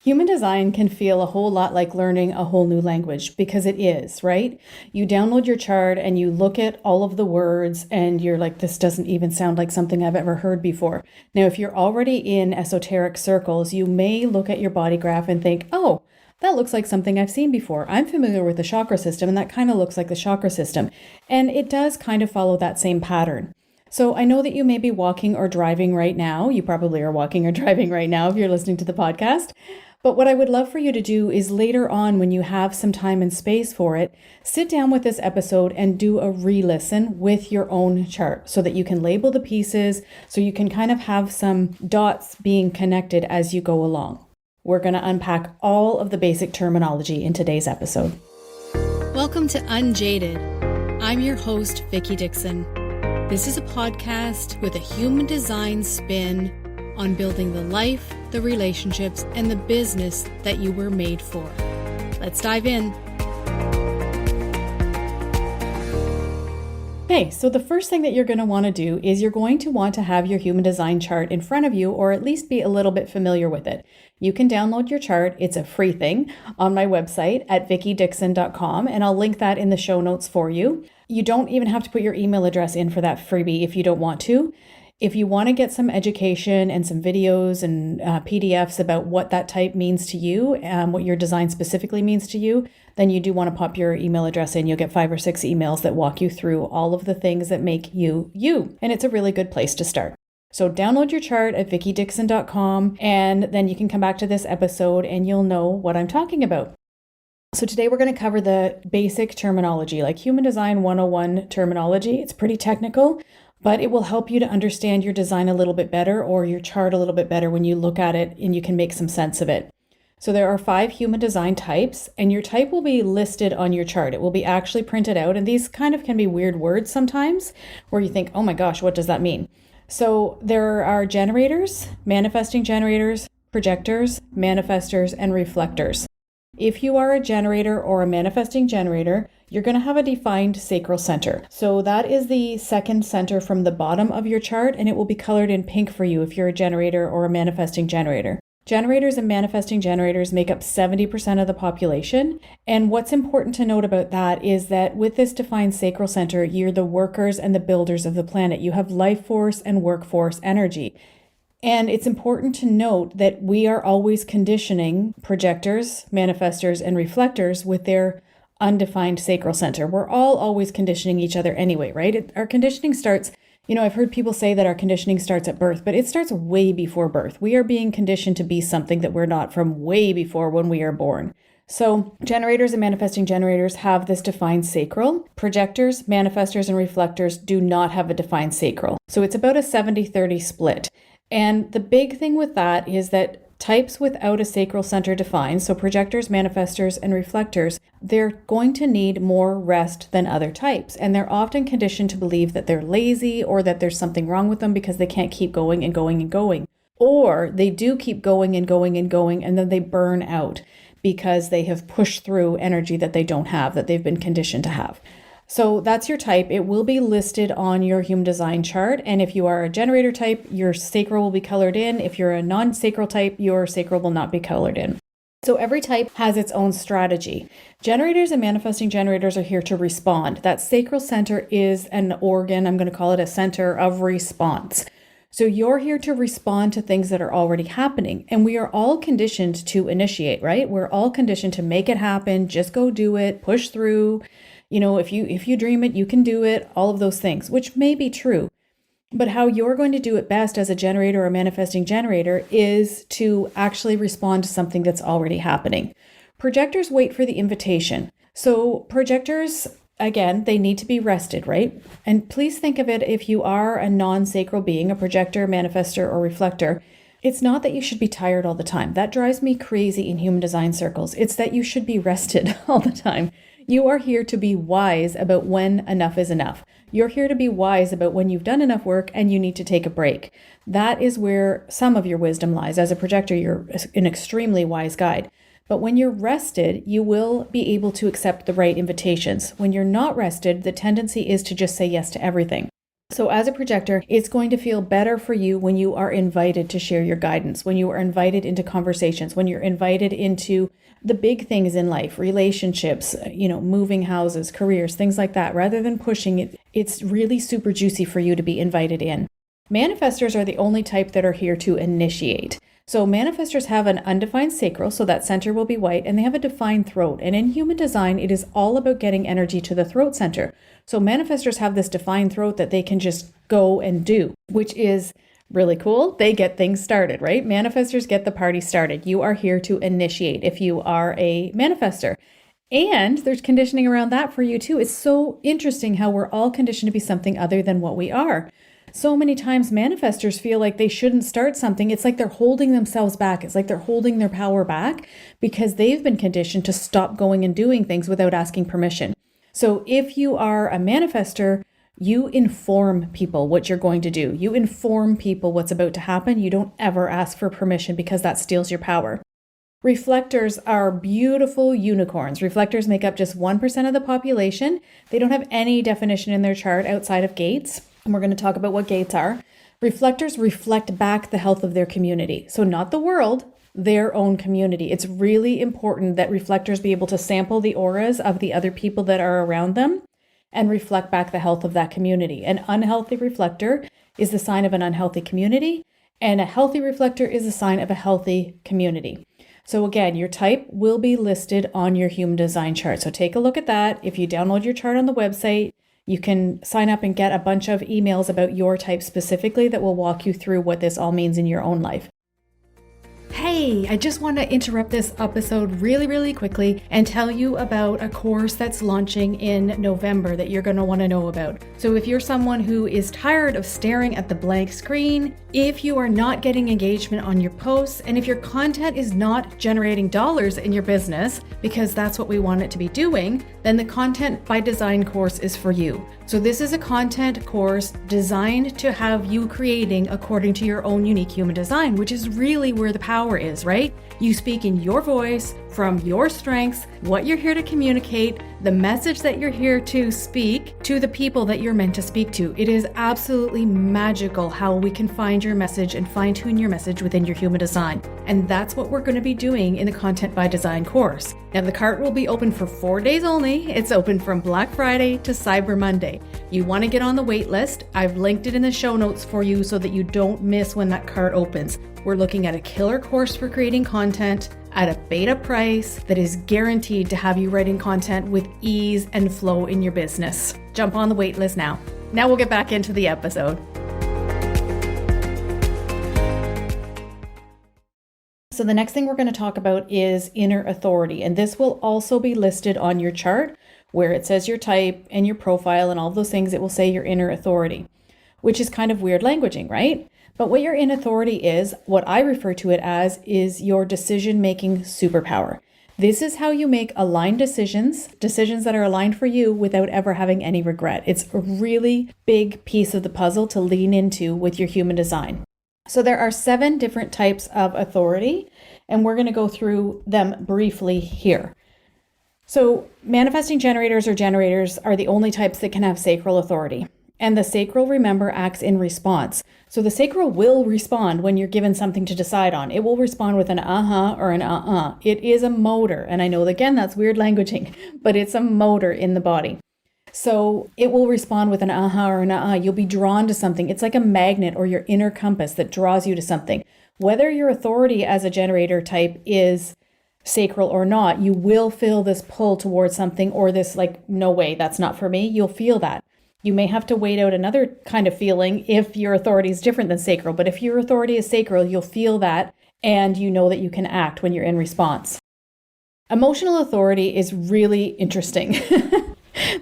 Human design can feel a whole lot like learning a whole new language because it is, right? You download your chart and you look at all of the words and you're like, this doesn't even sound like something I've ever heard before. Now, if you're already in esoteric circles, you may look at your body graph and think, oh, that looks like something I've seen before. I'm familiar with the chakra system and that kind of looks like the chakra system. And it does kind of follow that same pattern. So I know that you may be walking or driving right now. You probably are walking or driving right now if you're listening to the podcast. But what I would love for you to do is later on, when you have some time and space for it, sit down with this episode and do a re-listen with your own chart so that you can label the pieces, so you can kind of have some dots being connected as you go along. We're going to unpack all of the basic terminology in today's episode. Welcome to Unjaded. I'm your host, Vicki Dixon. This is a podcast with a human design spin on building the life, the relationships, and the business that you were made for. Let's dive in. Okay, so the first thing that you're going to want to do is you're going to want to have your human design chart in front of you, or at least be a little bit familiar with it. You can download your chart. It's a free thing on my website at vickydixon.com, and I'll link that in the show notes for you. You don't even have to put your email address in for that freebie if you don't want to. If you want to get some education and some videos and PDFs about what that type means to you, what your design specifically means to you, then you do want to pop your email address in. You'll get 5 or 6 emails that walk you through all of the things that make you, you. And it's a really good place to start. So download your chart at vickydixon.com, and then you can come back to this episode and you'll know what I'm talking about. So today we're going to cover the basic terminology, like Human Design 101 terminology. It's pretty technical, but it will help you to understand your design a little bit better, or your chart a little bit better when you look at it and you can make some sense of it. So there are 5 human design types, and your type will be listed on your chart. It will be actually printed out, and these kind of can be weird words sometimes where you think, oh my gosh, what does that mean? So there are generators, manifesting generators, projectors, manifestors, and reflectors. If you are a generator or a manifesting generator, you're going to have a defined sacral center. So that is the second center from the bottom of your chart, and it will be colored in pink for you if you're a generator or a manifesting generator. Generators and manifesting generators make up 70% of the population. And what's important to note about that is that with this defined sacral center, you're the workers and the builders of the planet. You have life force and workforce energy. And it's important to note that we are always conditioning projectors, manifestors, and reflectors with their undefined sacral center. We're all always conditioning each other anyway, right? Our conditioning starts, I've heard people say that our conditioning starts at birth, but it starts way before birth. We are being conditioned to be something that we're not from way before when we are born. So generators and manifesting generators have this defined sacral. Projectors, manifestors, and reflectors do not have a defined sacral. So it's about a 70-30 split. And the big thing with that is that types without a sacral center defined, so projectors, manifestors, and reflectors, they're going to need more rest than other types. And they're often conditioned to believe that they're lazy or that there's something wrong with them because they can't keep going and going and going. Or they do keep going and going and going, and then they burn out because they have pushed through energy that they don't have, that they've been conditioned to have. So that's your type. It will be listed on your human design chart. And if you are a generator type, your sacral will be colored in. If you're a non-sacral type, your sacral will not be colored in. So every type has its own strategy. Generators and manifesting generators are here to respond. That sacral center is an organ, I'm going to call it a center of response. So you're here to respond to things that are already happening. And we are all conditioned to initiate, right? We're all conditioned to make it happen, just go do it, push through. If you dream it, you can do it, all of those things, which may be true. But how you're going to do it best as a generator or manifesting generator is to actually respond to something that's already happening. Projectors wait for the invitation. So projectors, again, they need to be rested, right? And please think of it, if you are a non-sacral being, a projector, manifestor, or reflector, it's not that you should be tired all the time. That drives me crazy in human design circles. It's that you should be rested all the time. You are here to be wise about when enough is enough. You're here to be wise about when you've done enough work and you need to take a break. That is where some of your wisdom lies. As a projector, you're an extremely wise guide. But when you're rested, you will be able to accept the right invitations. When you're not rested, the tendency is to just say yes to everything. So as a projector, it's going to feel better for you when you are invited to share your guidance, when you are invited into conversations, when you're invited into the big things in life, relationships, moving houses, careers, things like that. Rather than pushing it, it's really super juicy for you to be invited in. Manifestors are the only type that are here to initiate. So manifestors have an undefined sacral, so that center will be white, and they have a defined throat. And in human design, it is all about getting energy to the throat center. So manifestors have this defined throat that they can just go and do, which is really cool. They get things started, right? Manifestors get the party started. You are here to initiate if you are a manifestor. And there's conditioning around that for you too. It's so interesting how we're all conditioned to be something other than what we are. So many times manifestors feel like they shouldn't start something. It's like they're holding themselves back. It's like they're holding their power back because they've been conditioned to stop going and doing things without asking permission. So if you are a manifestor, you inform people what you're going to do. You inform people what's about to happen. You don't ever ask for permission because that steals your power. Reflectors are beautiful unicorns. Reflectors make up just 1% of the population. They don't have any definition in their chart outside of gates. And we're going to talk about what gates are. Reflectors reflect back the health of their community. So not the world, their own community. It's really important that reflectors be able to sample the auras of the other people that are around them and reflect back the health of that community. An unhealthy reflector is the sign of an unhealthy community, and a healthy reflector is a sign of a healthy community. So again, your type will be listed on your human design chart. So take a look at that. If you download your chart on the website, you can sign up and get a bunch of emails about your type specifically that will walk you through what this all means in your own life. Hey, I just want to interrupt this episode really quickly and tell you about a course that's launching in November that you're going to want to know about. So if you're someone who is tired of staring at the blank screen, if you are not getting engagement on your posts, and if your content is not generating dollars in your business, because that's what we want it to be doing, then the Content by Design course is for you. So this is a content course designed to have you creating according to your own unique human design, which is really where the power is, right? You speak in your voice, from your strengths, what you're here to communicate, the message that you're here to speak to the people that you're meant to speak to. It is absolutely magical how we can find your message and fine-tune your message within your human design. And that's what we're going to be doing in the Content by Design course. Now, the cart will be open for 4 days only. It's open from Black Friday to Cyber Monday. You want to get on the wait list. I've linked it in the show notes for you so that you don't miss when that cart opens. We're looking at a killer course for creating content at a beta price that is guaranteed to have you writing content with ease and flow in your business. Jump on the wait list now. Now we'll get back into the episode. So the next thing we're going to talk about is inner authority. And this will also be listed on your chart where it says your type and your profile and all those things. It will say your inner authority, which is kind of weird languaging, right? But what your inner authority is, what I refer to it as, is your decision-making superpower. This is how you make aligned decisions that are aligned for you without ever having any regret. It's a really big piece of the puzzle to lean into with your human design. So there are 7 different types of authority, and we're going to go through them briefly here. So manifesting generators are the only types that can have sacral authority. And the sacral, remember, acts in response. So the sacral will respond when you're given something to decide on. It will respond with an or an It is a motor. And I know, again, that's weird languaging, but it's a motor in the body. So it will respond with an or an You'll be drawn to something. It's like a magnet or your inner compass that draws you to something. Whether your authority as a generator type is sacral or not, you will feel this pull towards something or this like, no way, that's not for me. You'll feel that. You may have to wait out another kind of feeling if your authority is different than sacral. But if your authority is sacral, you'll feel that and you know that you can act when you're in response. Emotional authority is really interesting.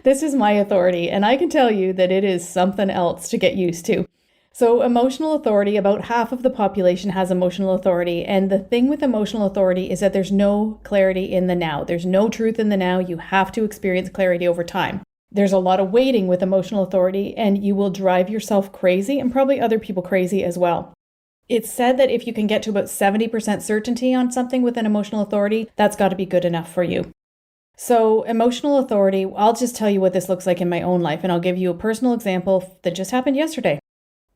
This is my authority, and I can tell you that it is something else to get used to. So emotional authority, about half of the population has emotional authority. And the thing with emotional authority is that there's no clarity in the now. There's no truth in the now. You have to experience clarity over time. There's a lot of waiting with emotional authority, and you will drive yourself crazy and probably other people crazy as well. It's said that if you can get to about 70% certainty on something with an emotional authority, that's got to be good enough for you. So emotional authority, I'll just tell you what this looks like in my own life, and I'll give you a personal example that just happened yesterday.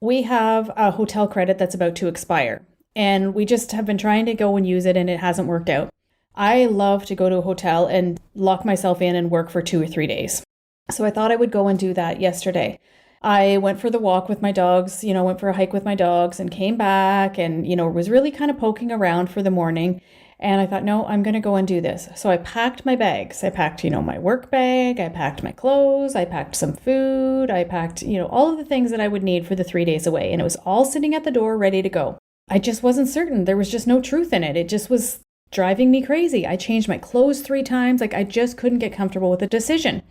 We have a hotel credit that's about to expire, and we just have been trying to go and use it, and it hasn't worked out. I love to go to a hotel and lock myself in and work for 2 or 3 days. So I thought I would go and do that yesterday. I went for the walk with my dogs, went for a hike with my dogs and came back and, was really kind of poking around for the morning. And I thought, no, I'm going to go and do this. So I packed my bags. I packed, my work bag. I packed my clothes. I packed some food. I packed, all of the things that I would need for the 3 days away. And it was all sitting at the door ready to go. I just wasn't certain. There was just no truth in it. It just was driving me crazy. I changed my clothes 3 times. I just couldn't get comfortable with the decision.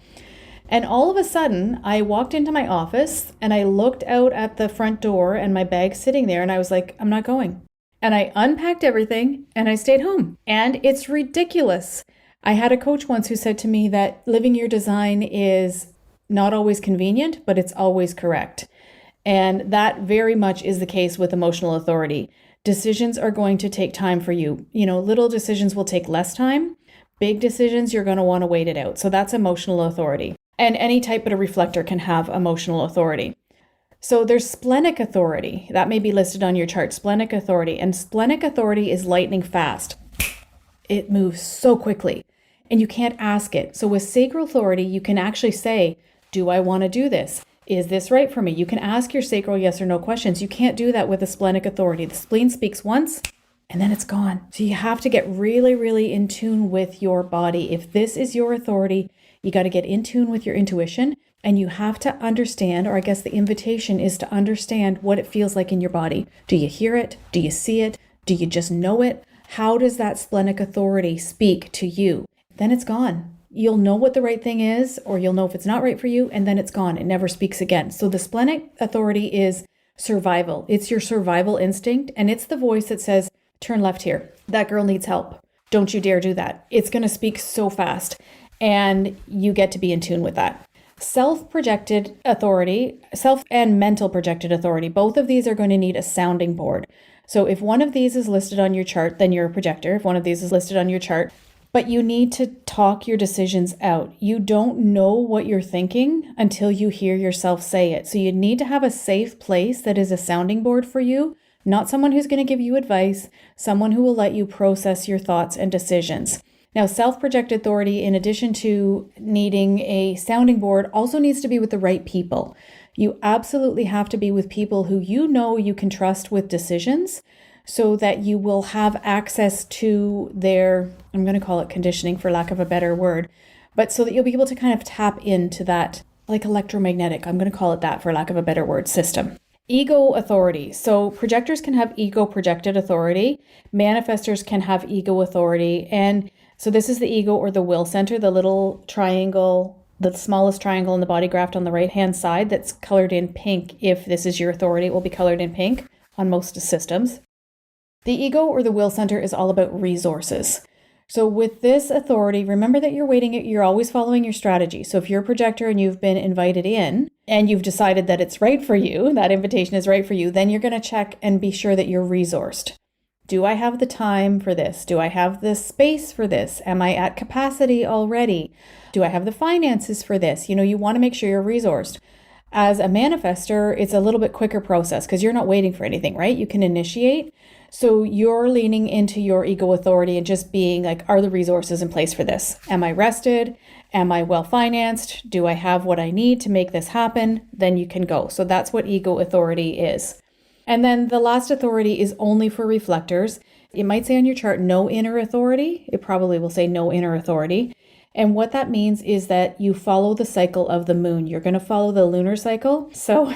And all of a sudden, I walked into my office and I looked out at the front door and my bag sitting there and I was like, I'm not going. And I unpacked everything and I stayed home. And it's ridiculous. I had a coach once who said to me that living your design is not always convenient, but it's always correct. And that very much is the case with emotional authority. Decisions are going to take time for you. Little decisions will take less time. Big decisions, you're going to want to wait it out. So that's emotional authority. And any type of a reflector can have emotional authority. So there's splenic authority. That may be listed on your chart, splenic authority. And splenic authority is lightning fast. It moves so quickly and you can't ask it. So with sacral authority, you can actually say, do I want to do this? Is this right for me? You can ask your sacral yes or no questions. You can't do that with a splenic authority. The spleen speaks once and then it's gone. So you have to get really, really in tune with your body. If this is your authority, you got to get in tune with your intuition and you have to understand, or I guess the invitation is to understand what it feels like in your body. Do you hear it? Do you see it? Do you just know it? How does that splenic authority speak to you? Then it's gone. You'll know what the right thing is, or you'll know if it's not right for you, and then it's gone. It never speaks again. So the splenic authority is survival. It's your survival instinct, and it's the voice that says, turn left here. That girl needs help. Don't you dare do that. It's going to speak so fast. And you get to be in tune with that. Self-projected authority, self and mental projected authority, both of these are going to need a sounding board. So if one of these is listed on your chart, then you're a projector. If one of these is listed on your chart, but you need to talk your decisions out. You don't know what you're thinking until you hear yourself say it. So you need to have a safe place that is a sounding board for you, not someone who's going to give you advice, someone who will let you process your thoughts and decisions. Now, self-projected authority, in addition to needing a sounding board, also needs to be with the right people. You absolutely have to be with people who you know you can trust with decisions so that you will have access to their, I'm going to call it conditioning for lack of a better word, but so that you'll be able to kind of tap into that, like electromagnetic, I'm going to call it that for lack of a better word, system. Ego authority. So projectors can have ego projected authority. Manifestors can have ego authority. And so this is the ego or the will center, the little triangle, the smallest triangle in the body graph on the right-hand side that's colored in pink. If this is your authority, it will be colored in pink on most systems. The ego or the will center is all about resources. So with this authority, remember that you're always following your strategy. So if you're a projector and you've been invited in and you've decided that it's right for you, that invitation is right for you, then you're going to check and be sure that you're resourced. Do I have the time for this? Do I have the space for this? Am I at capacity already? Do I have the finances for this? You want to make sure you're resourced. As a manifestor, it's a little bit quicker process because you're not waiting for anything, right? You can initiate. So you're leaning into your ego authority and just being like, are the resources in place for this? Am I rested? Am I well financed? Do I have what I need to make this happen? Then you can go. So that's what ego authority is. And then the last authority is only for reflectors. It might say on your chart, no inner authority. It probably will say no inner authority. And what that means is that you follow the cycle of the moon. You're going to follow the lunar cycle. So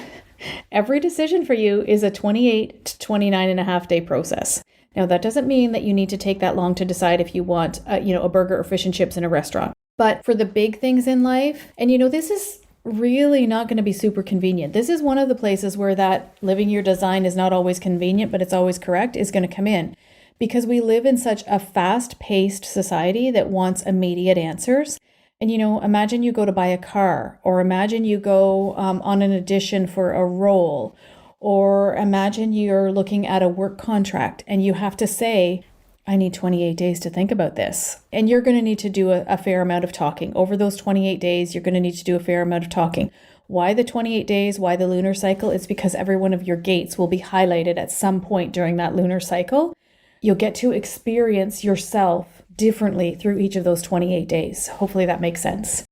every decision for you is a 28 to 29 and a half day process. Now, that doesn't mean that you need to take that long to decide if you want, a burger or fish and chips in a restaurant. But for the big things in life, and this is really not going to be super convenient. This is one of the places where that living your design is not always convenient, but it's always correct, is going to come in. Because we live in such a fast-paced society that wants immediate answers. And, imagine you go to buy a car, or imagine you go on an audition for a role, or imagine you're looking at a work contract and you have to say, I need 28 days to think about this. And you're going to need to do a fair amount of talking. Over those 28 days, you're going to need to do a fair amount of talking. Why the 28 days? Why the lunar cycle? It's because every one of your gates will be highlighted at some point during that lunar cycle. You'll get to experience yourself differently through each of those 28 days. Hopefully that makes sense.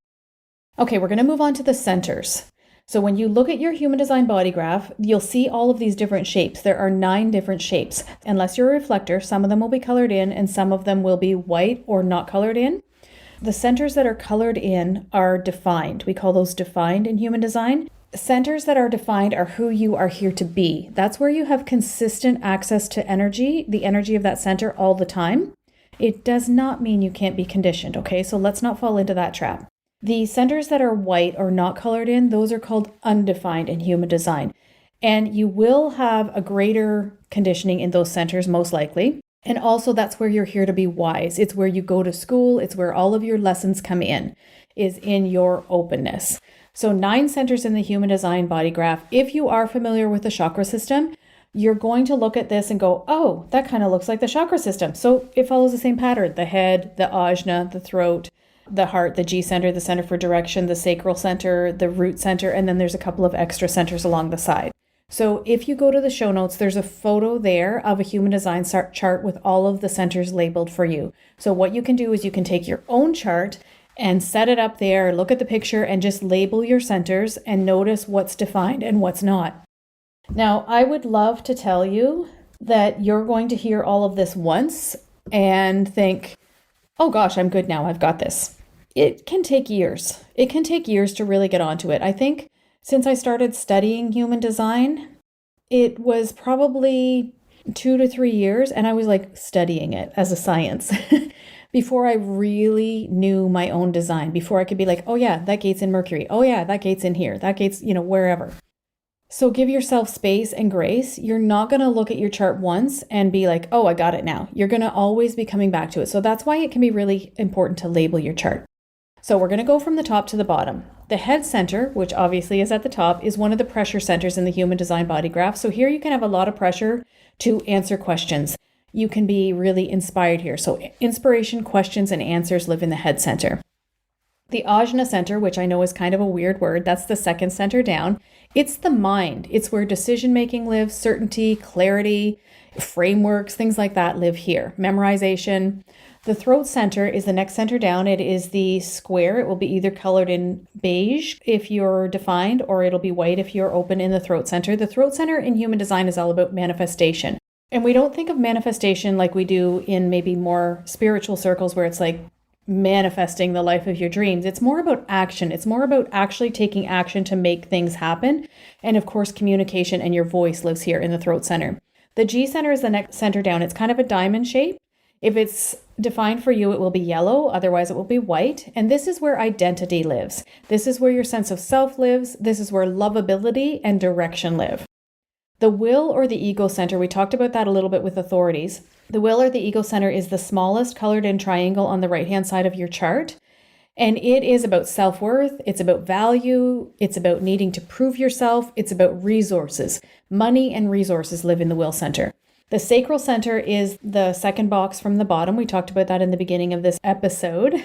Okay, we're going to move on to the centers. So when you look at your human design body graph, you'll see all of these different shapes. There are 9 different shapes. Unless you're a reflector, some of them will be colored in and some of them will be white or not colored in. The centers that are colored in are defined. We call those defined in human design. Centers that are defined are who you are here to be. That's where you have consistent access to energy, the energy of that center all the time. It does not mean you can't be conditioned, okay? So let's not fall into that trap. The centers that are white or not colored in, those are called undefined in human design. And you will have a greater conditioning in those centers, most likely. And also that's where you're here to be wise. It's where you go to school. It's where all of your lessons come in, is in your openness. So 9 centers in the human design body graph. If you are familiar with the chakra system, you're going to look at this and go, oh, that kind of looks like the chakra system. So it follows the same pattern: the head, the ajna, the throat, the heart, the G center, the center for direction, the sacral center, the root center, and then there's a couple of extra centers along the side. So if you go to the show notes, there's a photo there of a human design chart with all of the centers labeled for you. So what you can do is you can take your own chart and set it up there, look at the picture and just label your centers and notice what's defined and what's not. Now, I would love to tell you that you're going to hear all of this once and think, oh gosh, I'm good now, I've got this. It can take years. It can take years to really get onto it. I think since I started studying human design, it was probably 2 to 3 years, and I was like studying it as a science before I really knew my own design, before I could be like, oh yeah, that gate's in Mercury. Oh yeah, that gate's in here. That gate's, wherever. So give yourself space and grace. You're not going to look at your chart once and be like, oh, I got it now. You're going to always be coming back to it. So that's why it can be really important to label your chart. So we're going to go from the top to the bottom. The head center, which obviously is at the top, is one of the pressure centers in the human design body graph. So here you can have a lot of pressure to answer questions. You can be really inspired here. So inspiration, questions, and answers live in the head center. The ajna center, which I know is kind of a weird word, that's the second center down. It's the mind. It's where decision-making lives, certainty, clarity, frameworks, things like that live here. Memorization. The throat center is the next center down. It is the square. It will be either colored in beige if you're defined, or it'll be white if you're open in the throat center. The throat center in human design is all about manifestation. And we don't think of manifestation like we do in maybe more spiritual circles where it's like manifesting the life of your dreams. It's more about action. It's more about actually taking action to make things happen. And of course, communication and your voice lives here in the throat center. The G center is the next center down. It's kind of a diamond shape. If it's defined for you, it will be yellow. Otherwise, it will be white. And this is where identity lives. This is where your sense of self lives. This is where lovability and direction live. The will or the ego center, we talked about that a little bit with authorities. The will or the ego center is the smallest colored in triangle on the right-hand side of your chart. And it is about self-worth. It's about value. It's about needing to prove yourself. It's about resources. Money and resources live in the will center. The sacral center is the second box from the bottom. We talked about that in the beginning of this episode.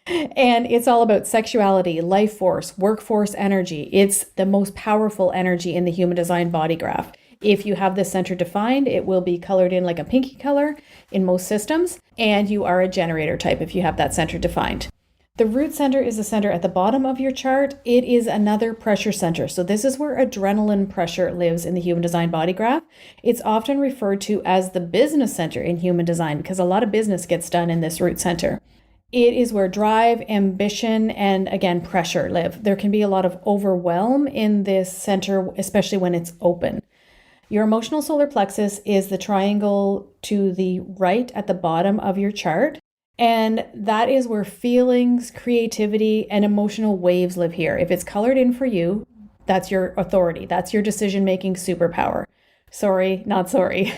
And it's all about sexuality, life force, workforce energy. It's the most powerful energy in the human design body graph. If you have this center defined, it will be colored in like a pinky color in most systems. And you are a generator type if you have that center defined. The root center is the center at the bottom of your chart. It is another pressure center. So this is where adrenaline pressure lives in the human design body graph. It's often referred to as the business center in human design because a lot of business gets done in this root center. It is where drive, ambition, and again, pressure live. There can be a lot of overwhelm in this center, especially when it's open. Your emotional solar plexus is the triangle to the right at the bottom of your chart. And that is where feelings, creativity, and emotional waves live here. If it's colored in for you, that's your authority. That's your decision-making superpower. Sorry, not sorry.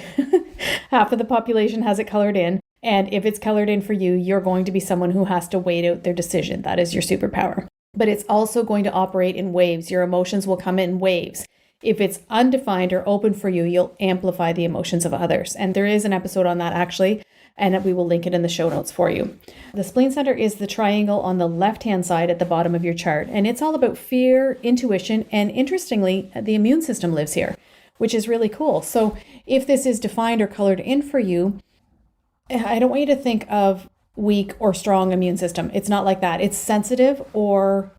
Half of the population has it colored in. And if it's colored in for you, you're going to be someone who has to wait out their decision. That is your superpower. But it's also going to operate in waves. Your emotions will come in waves. If it's undefined or open for you, you'll amplify the emotions of others. And there is an episode on that actually. and we will link it in the show notes for you. The spleen center is the triangle on the left-hand side at the bottom of your chart, and it's all about fear, intuition, and interestingly, the immune system lives here, which is really cool. So if this is defined or colored in for you, I don't want you to think of weak or strong immune system. It's not like that. It's sensitive or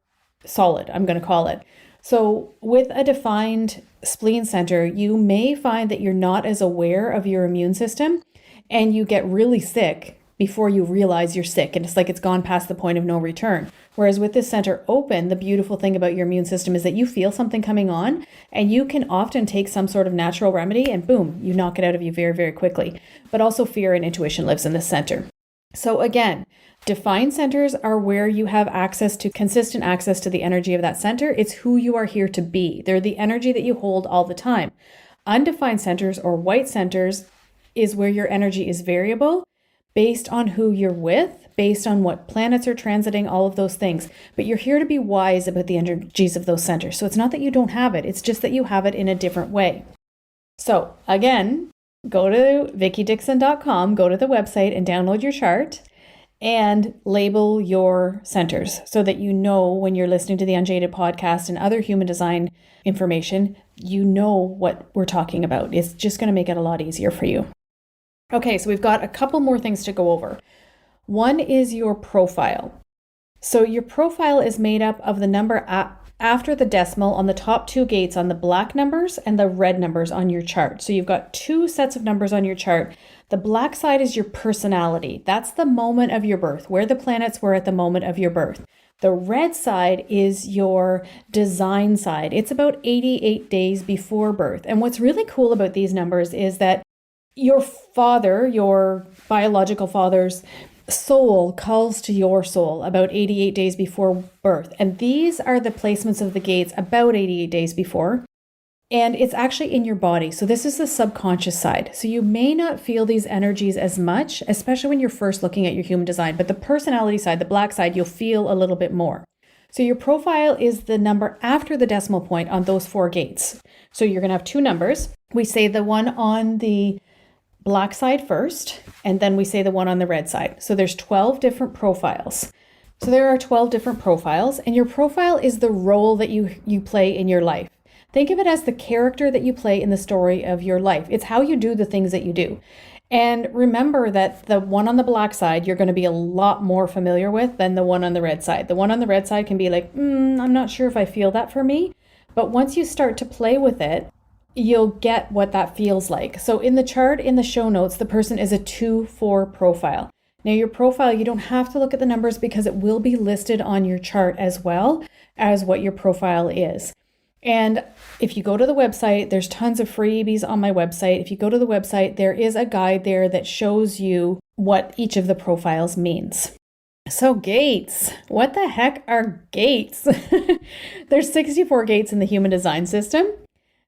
solid, I'm going to call it. So with a defined spleen center, you may find that you're not as aware of your immune system and you get really sick before you realize you're sick. And it's like it's gone past the point of no return. Whereas with this center open, the beautiful thing about your immune system is that you feel something coming on and you can often take some sort of natural remedy and boom, you knock it out of you very, very quickly. But also fear and intuition lives in this center. So again, defined centers are where you have consistent access to the energy of that center. It's who you are here to be. They're the energy that you hold all the time. Undefined centers or white centers is where your energy is variable based on who you're with, based on what planets are transiting, all of those things. But you're here to be wise about the energies of those centers. So it's not that you don't have it. It's just that you have it in a different way. So again, go to vickydixon.com, go to the website and download your chart and label your centers so that you know when you're listening to the Unjaded podcast and other human design information, you know what we're talking about. It's just going to make it a lot easier for you. Okay, so we've got a couple more things to go over. One is your profile. So your profile is made up of the number after the decimal on the top two gates on the black numbers and the red numbers on your chart. So you've got two sets of numbers on your chart. The black side is your personality. That's the moment of your birth, where the planets were at the moment of your birth. The red side is your design side. It's about 88 days before birth. And what's really cool about these numbers is that your father, your biological father's soul calls to your soul about 88 days before birth. And these are the placements of the gates about 88 days before. And it's actually in your body. So this is the subconscious side. So you may not feel these energies as much, especially when you're first looking at your human design. But the personality side, the black side, you'll feel a little bit more. So your profile is the number after the decimal point on those four gates. So you're going to have two numbers. We say the one on the black side first, and then we say the one on the red side. So there's 12 different profiles. So there are 12 different profiles, and your profile is the role that you play in your life. Think of it as the character that you play in the story of your life. It's how you do the things that you do. And remember that the one on the black side, you're going to be a lot more familiar with than the one on the red side. The one on the red side can be like, I'm not sure if I feel that for me. But once you start to play with it, you'll get what that feels like. So in the chart, in the show notes, the person is a 2-4 profile. Now your profile, you don't have to look at the numbers because it will be listed on your chart as well as what your profile is. And if you go to the website, there's tons of freebies on my website. If you go to the website, there is a guide there that shows you what each of the profiles means. So gates, what the heck are gates? There's 64 gates in the human design system.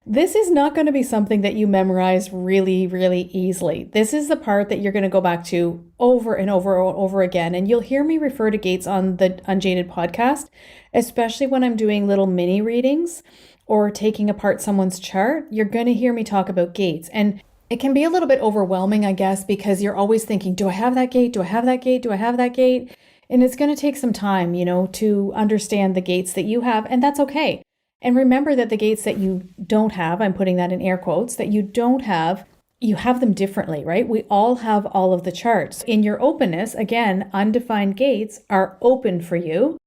This is not going to be something that you memorize really, really easily. This is the part that you're going to go back to over and over and over again. And you'll hear me refer to gates on the Unjaded podcast, especially when I'm doing little mini readings or taking apart someone's chart. You're going to hear me talk about gates. And it can be a little bit overwhelming, I guess, because you're always thinking, do I have that gate? Do I have that gate? Do I have that gate? And it's going to take some time, to understand the gates that you have. And that's okay. And remember that the gates that you don't have, I'm putting that in air quotes, that you don't have, you have them differently, right? We all have all of the charts. In your openness, again, undefined gates are open for you.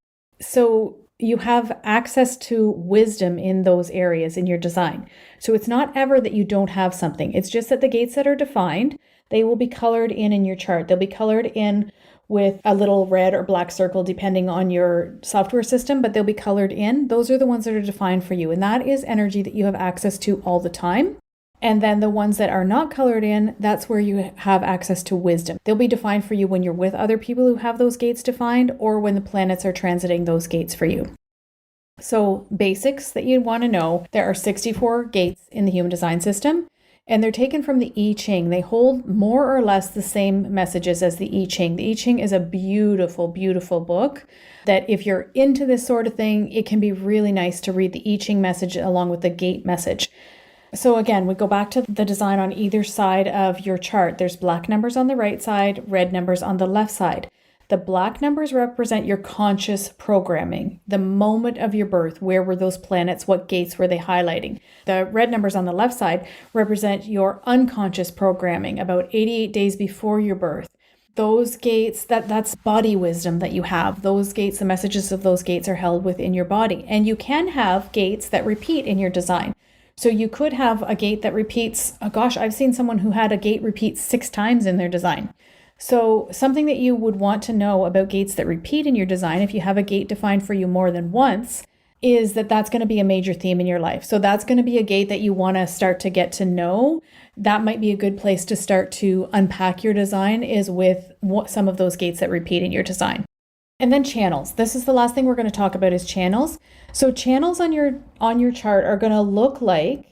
So you have access to wisdom in those areas in your design. So it's not ever that you don't have something. It's just that the gates that are defined, they will be colored in your chart. They'll be colored in with a little red or black circle depending on your software system, but they'll be colored in. Those are the ones that are defined for you. And that is energy that you have access to all the time. And then the ones that are not colored in, that's where you have access to wisdom. They'll be defined for you when you're with other people who have those gates defined or when the planets are transiting those gates for you. So basics that you want to know, there are 64 gates in the human design system. And they're taken from the I Ching. They hold more or less the same messages as the I Ching. The I Ching is a beautiful, beautiful book that if you're into this sort of thing, it can be really nice to read the I Ching message along with the gate message. So again, we go back to the design on either side of your chart. There's black numbers on the right side, red numbers on the left side. The black numbers represent your conscious programming, the moment of your birth. Where were those planets? What gates were they highlighting? The red numbers on the left side represent your unconscious programming, about 88 days before your birth. Those gates, that's body wisdom that you have. Those gates, the messages of those gates are held within your body. And you can have gates that repeat in your design. So you could have a gate that repeats, oh gosh, I've seen someone who had a gate repeat 6 times in their design. So something that you would want to know about gates that repeat in your design, if you have a gate defined for you more than once, is that that's going to be a major theme in your life. So that's going to be a gate that you want to start to get to know. That might be a good place to start to unpack your design, is with some of those gates that repeat in your design. And then channels. This is the last thing we're going to talk about, is channels. So channels on your chart are going to look like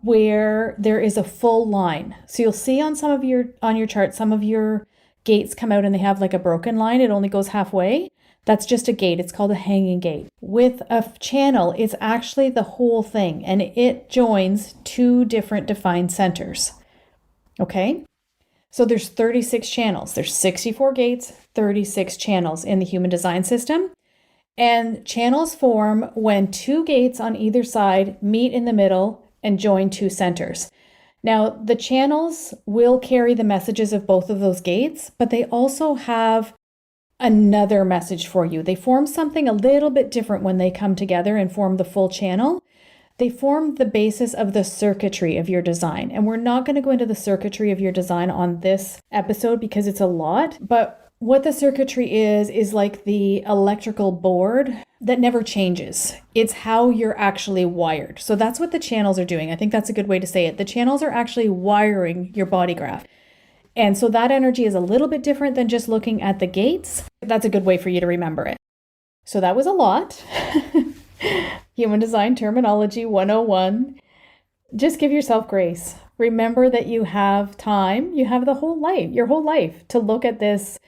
where there is a full line. So you'll see on your chart, some of your gates come out and they have like a broken line. It only goes halfway. That's just a gate. It's called a hanging gate. With a channel, it's actually the whole thing, and it joins 2 different defined centers. Okay? So there's 36 channels. There's 64 gates, 36 channels in the human design system. And channels form when 2 gates on either side meet in the middle and join 2 centers. Now, the channels will carry the messages of both of those gates, but they also have another message for you. They form something a little bit different when they come together and form the full channel. They form the basis of the circuitry of your design. And we're not going to go into the circuitry of your design on this episode because it's a lot, but what the circuitry is like the electrical board that never changes. It's how you're actually wired. So that's what the channels are doing. I think that's a good way to say it. The channels are actually wiring your body graph. And so that energy is a little bit different than just looking at the gates. That's a good way for you to remember it. So that was a lot. Human Design Terminology 101. Just give yourself grace. Remember that you have time. You have your whole life to look at this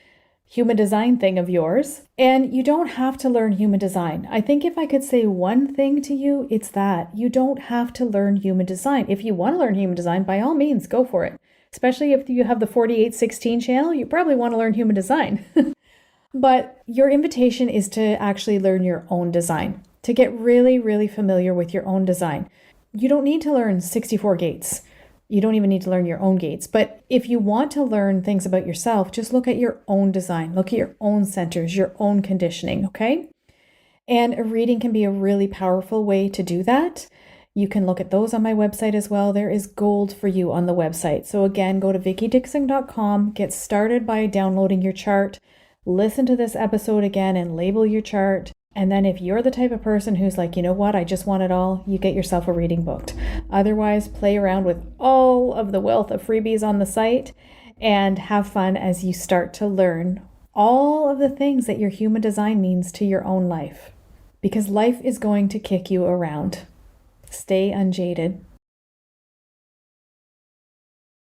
human design thing of yours. And you don't have to learn human design. I think if I could say one thing to you, it's that you don't have to learn human design. If you want to learn human design, by all means, go for it. Especially if you have the 4816 channel, you probably want to learn human design. But your invitation is to actually learn your own design, to get really, really familiar with your own design. You don't need to learn 64 gates. You don't even need to learn your own gates. But if you want to learn things about yourself, just look at your own design. Look at your own centers, your own conditioning, okay? And a reading can be a really powerful way to do that. You can look at those on my website as well. There is gold for you on the website. So again, go to vickydixon.com, get started by downloading your chart, listen to this episode again and label your chart. And then if you're the type of person who's like, you know what, I just want it all, you get yourself a reading booked. Otherwise, play around with all of the wealth of freebies on the site and have fun as you start to learn all of the things that your human design means to your own life. Because life is going to kick you around. Stay unjaded.